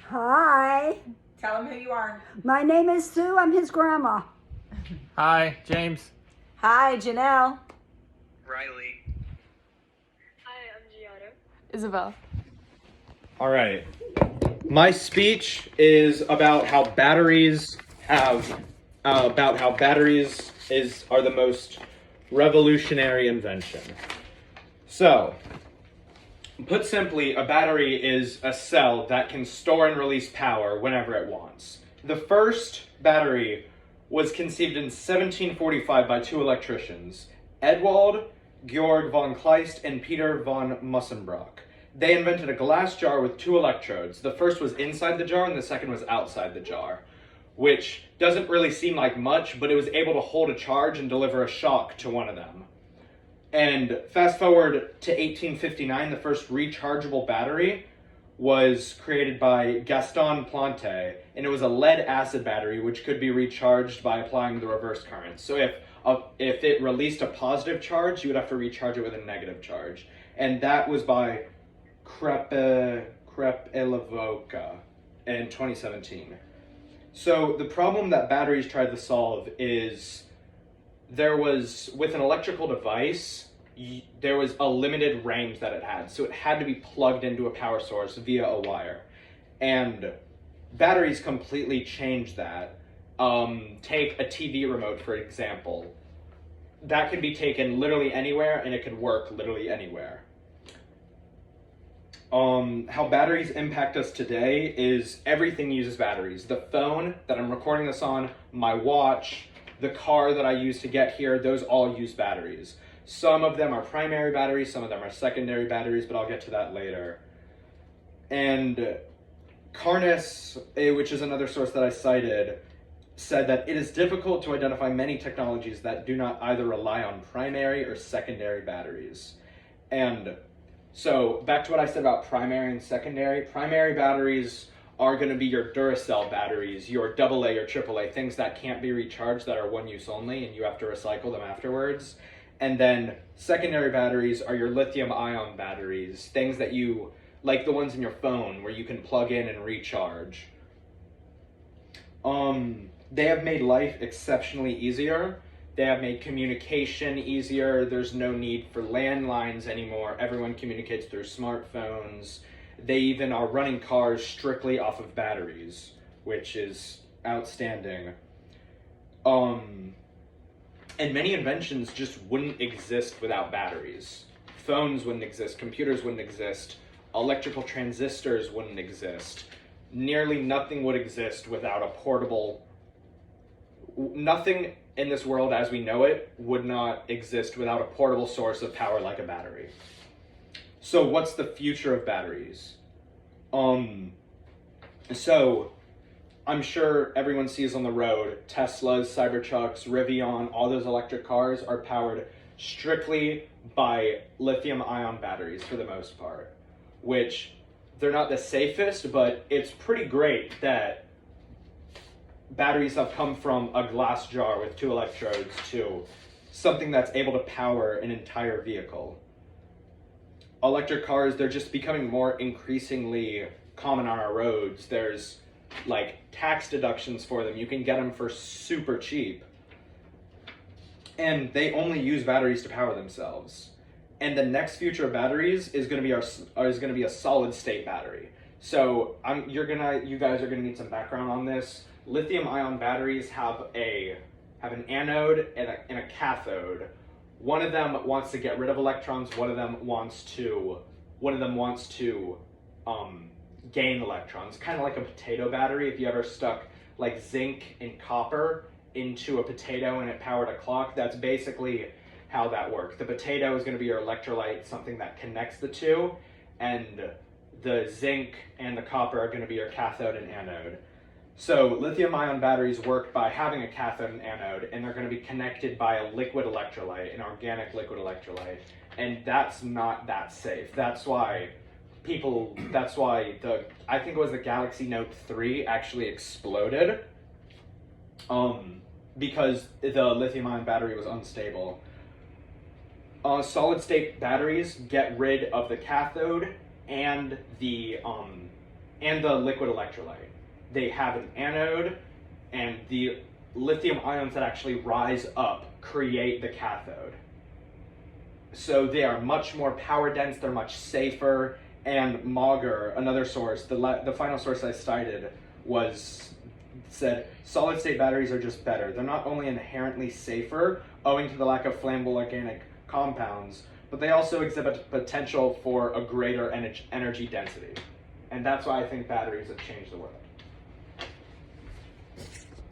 Hi, Tell him who you are. my name is Sue. I'm his grandma. Hi, James. Hi, Janelle. Riley. Hi, I'm Giada. Isabel. All right. My speech is about how batteries are the most revolutionary invention. So, put simply, a battery is a cell that can store and release power whenever it wants. The first battery was conceived in 1745 by two electricians, Ewald Georg von Kleist and Peter von Mussenbrock. They invented a glass jar with two electrodes. The first was inside the jar and the second was outside the jar, which doesn't really seem like much, but it was able to hold a charge and deliver a shock to one of them. And fast forward to 1859, the first rechargeable battery was created by Gaston Plante, and it was a lead acid battery which could be recharged by applying the reverse current. So if it released a positive charge, you would have to recharge it with a negative charge. And that was by Krep-Elavoka in 2017. So the problem that batteries tried to solve is with an electrical device, there was a limited range that it had. So it had to be plugged into a power source via a wire. And batteries completely changed that. Take a TV remote, for example. That could be taken literally anywhere and it could work literally anywhere. How batteries impact us today is everything uses batteries. The phone that I'm recording this on, my watch, the car that I use to get here, those all use batteries. Some of them are primary batteries, some of them are secondary batteries, but I'll get to that later. And Carnes, which is another source that I cited, said that it is difficult to identify many technologies that do not either rely on primary or secondary batteries. And so back to what I said about primary and secondary. Primary batteries are going to be your Duracell batteries, your AA or AAA, things that can't be recharged, that are one use only, and you have to recycle them afterwards. And then secondary batteries are your lithium ion batteries, things that you, like the ones in your phone where you can plug in and recharge. They have made life exceptionally easier. They have made communication easier. There's no need for landlines anymore. Everyone communicates through smartphones. They even are running cars strictly off of batteries, which is outstanding. And many inventions just wouldn't exist without batteries. Phones wouldn't exist, computers wouldn't exist, electrical transistors wouldn't exist. Nearly nothing would exist without a portable. Nothing in this world as we know it would not exist without a portable source of power like a battery. So what's the future of batteries? So I'm sure everyone sees on the road, Teslas, Cybertrucks, Rivian, all those electric cars are powered strictly by lithium ion batteries for the most part, which they're not the safest, but it's pretty great that batteries have come from a glass jar with two electrodes to something that's able to power an entire vehicle. Electric cars, they're just becoming more increasingly common on our roads. There's like tax deductions for them. You can get them for super cheap. And they only use batteries to power themselves. And the next future of batteries is going to be a solid state battery. So you guys are going to need some background on this. Lithium ion batteries have an anode and a cathode. One of them wants to get rid of electrons. One of them wants to gain electrons. Kind of like a potato battery. If you ever stuck like zinc and copper into a potato and it powered a clock, that's basically how that works. The potato is going to be your electrolyte, something that connects the two, and the zinc and the copper are going to be your cathode and anode. So lithium ion batteries work by having a cathode and anode, and they're going to be connected by a liquid electrolyte, an organic liquid electrolyte, and that's not that safe. That's why I think it was the Galaxy Note 3 actually exploded, because the lithium ion battery was unstable. Solid state batteries get rid of the cathode and the and the liquid electrolyte. They have an anode, and the lithium ions that actually rise up create the cathode. So they are much more power dense, they're much safer, and Mauger, another source, the final source I cited, said solid state batteries are just better. They're not only inherently safer, owing to the lack of flammable organic compounds, but they also exhibit potential for a greater energy density. And that's why I think batteries have changed the world.